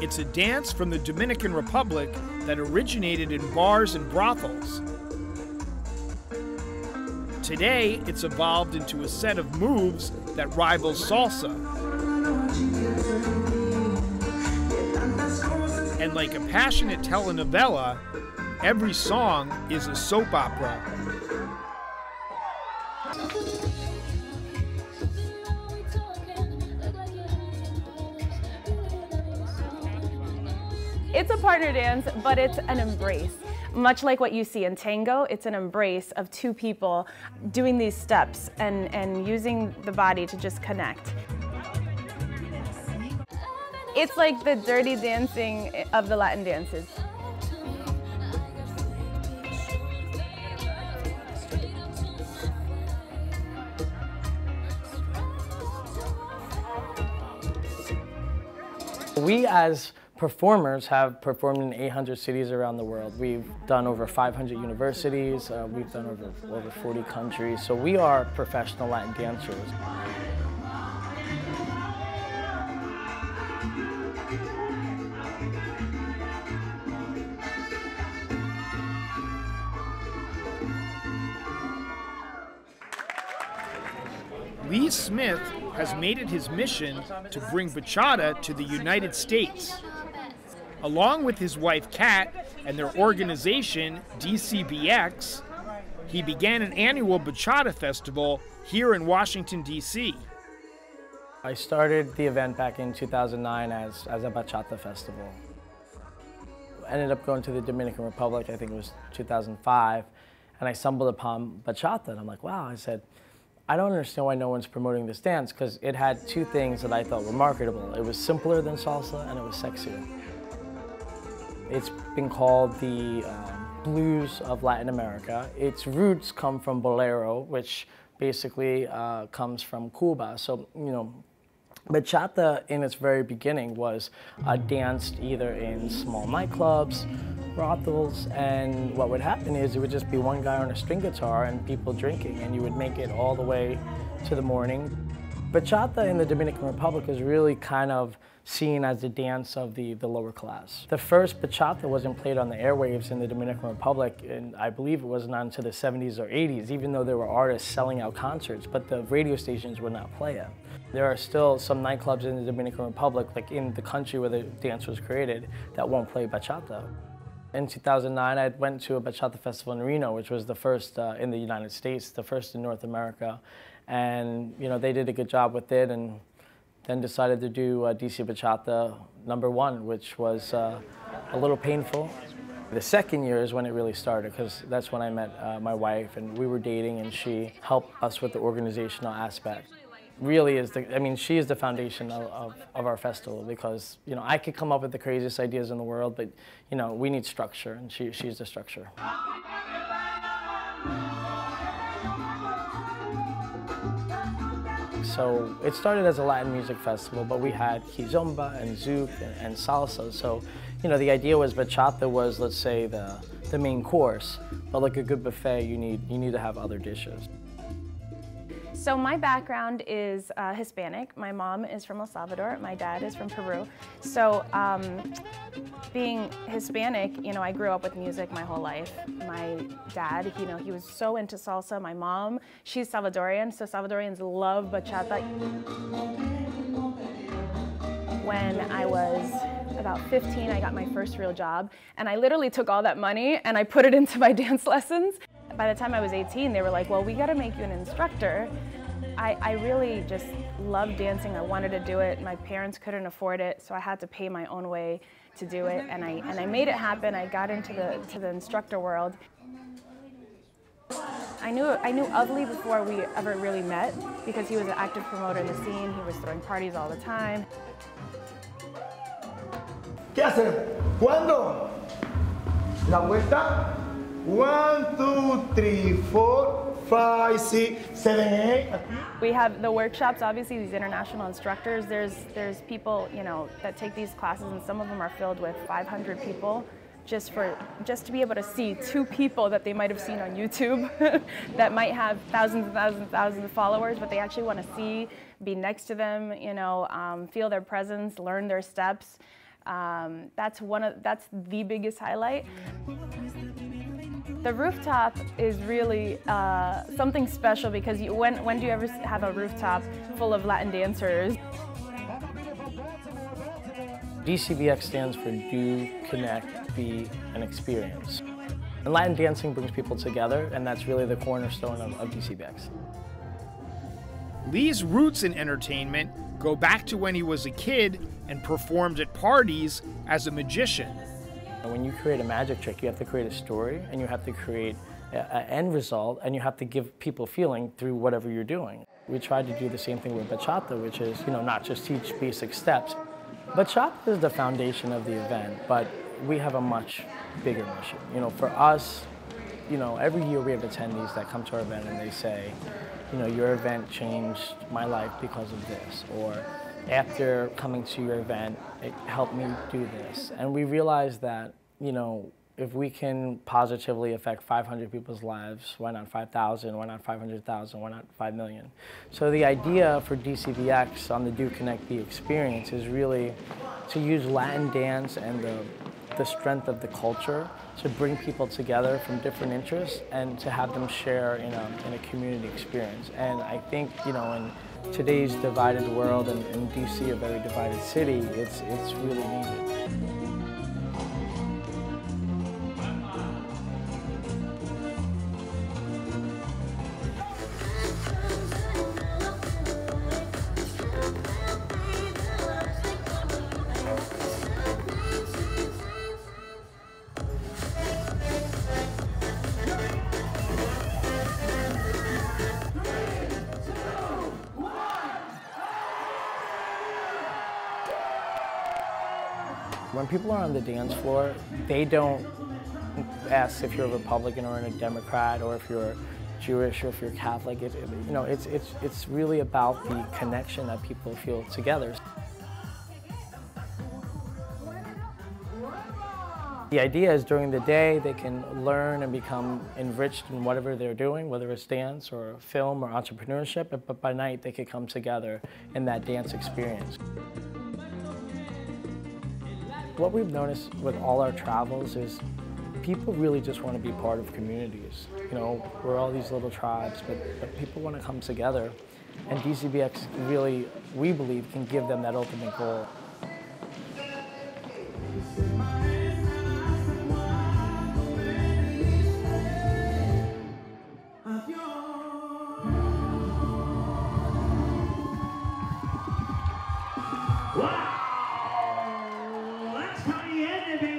It's a dance from the Dominican Republic that originated in bars and brothels. Today, it's evolved into a set of moves that rivals salsa. And like a passionate telenovela, every song is a soap opera. It's a partner dance, but it's an embrace. Much like what you see in tango, it's an embrace of two people doing these steps and using the body to just connect. It's like the dirty dancing of the Latin dances. We as performers have performed in 800 cities around the world. We've done over 500 universities, we've done over 40 countries, so we are professional Latin dancers. Lee Smith has made it his mission to bring bachata to the United States. Along with his wife Kat and their organization DCBX, he began an annual Bachata Festival here in Washington, D.C. I started the event back in 2009 as a Bachata Festival. I ended up going to the Dominican Republic, I think it was 2005, and I stumbled upon bachata, and I'm like, wow, I said, I don't understand why no one's promoting this dance, because it had two things that I thought were marketable. It was simpler than salsa, and it was sexier. It's been called the blues of Latin America. Its roots come from bolero, which basically comes from Cuba. So, you know, bachata in its very beginning was danced either in small nightclubs, brothels, and what would happen is it would just be one guy on a string guitar and people drinking, and you would make it all the way to the morning. Bachata in the Dominican Republic is really kind of seen as the dance of the lower class. The first bachata wasn't played on the airwaves in the Dominican Republic, and I believe it wasn't until the 70s or 80s, even though there were artists selling out concerts, but the radio stations would not play it. There are still some nightclubs in the Dominican Republic, like in the country where the dance was created, that won't play bachata. In 2009, I went to a Bachata Festival in Reno, which was the first in the United States, the first in North America. And you know, they did a good job with it, and then decided to do DC Bachata #1, which was a little painful. The second year is when it really started, because that's when I met my wife, and we were dating, and she helped us with the organizational aspect. Really is she is the foundation of our festival, because, you know, I could come up with the craziest ideas in the world, but, you know, we need structure, and she's the structure. So it started as a Latin music festival, but we had kizomba and zouk and salsa. So, you know, the idea was bachata was, let's say, the main course, but like a good buffet, you need to have other dishes. So my background is Hispanic. My mom is from El Salvador. My dad is from Peru. So being Hispanic, you know, I grew up with music my whole life. My dad, you know, he was so into salsa. My mom, she's Salvadorian, so Salvadorians love bachata. When I was about 15, I got my first real job, and I literally took all that money and I put it into my dance lessons. By the time I was 18, they were like, well, we gotta make you an instructor. I really just loved dancing. I wanted to do it. My parents couldn't afford it, so I had to pay my own way to do it, and I made it happen. I got into the instructor world. I knew of Lee before we ever really met, because he was an active promoter in the scene. He was throwing parties all the time. ¿Qué hacen? ¿Cuándo? La vuelta. 1, 2, 3, 4, 5, 6, 7, 8. We have the workshops, obviously, these international instructors. There's people, you know, that take these classes, and some of them are filled with 500 people just to be able to see two people that they might have seen on YouTube that might have thousands and thousands and thousands of followers, but they actually want to see, be next to them, you know, feel their presence, learn their steps. That's the biggest highlight. The rooftop is really something special because when do you ever have a rooftop full of Latin dancers? DCBX stands for Do, Connect, Be, and Experience. And Latin dancing brings people together, and that's really the cornerstone of DCBX. Lee's roots in entertainment go back to when he was a kid and performed at parties as a magician. When you create a magic trick, you have to create a story, and you have to create an end result, and you have to give people feeling through whatever you're doing. We tried to do the same thing with bachata, which is, you know, not just teach basic steps. Bachata is the foundation of the event, but we have a much bigger mission. You know, for us, you know, every year we have attendees that come to our event and they say, you know, your event changed my life because of this, or after coming to your event, it helped me do this. And we realized that, you know, if we can positively affect 500 people's lives, why not 5,000, why not 500,000, why not 5 million? So the idea for DCBX on the Do Connect Be experience is really to use Latin dance and the strength of the culture to bring people together from different interests and to have them share in a community experience. And I think, you know, in today's divided world and DC, a very divided city, it's really needed. When people are on the dance floor, they don't ask if you're a Republican or a Democrat, or if you're Jewish or if you're Catholic. You know, it's really about the connection that people feel together. The idea is during the day they can learn and become enriched in whatever they're doing, whether it's dance or film or entrepreneurship, but by night they could come together in that dance experience. What we've noticed with all our travels is people really just want to be part of communities. You know, we're all these little tribes, but people want to come together. And DCBX really, we believe, can give them that ultimate goal. Wow! That's how you end it, baby.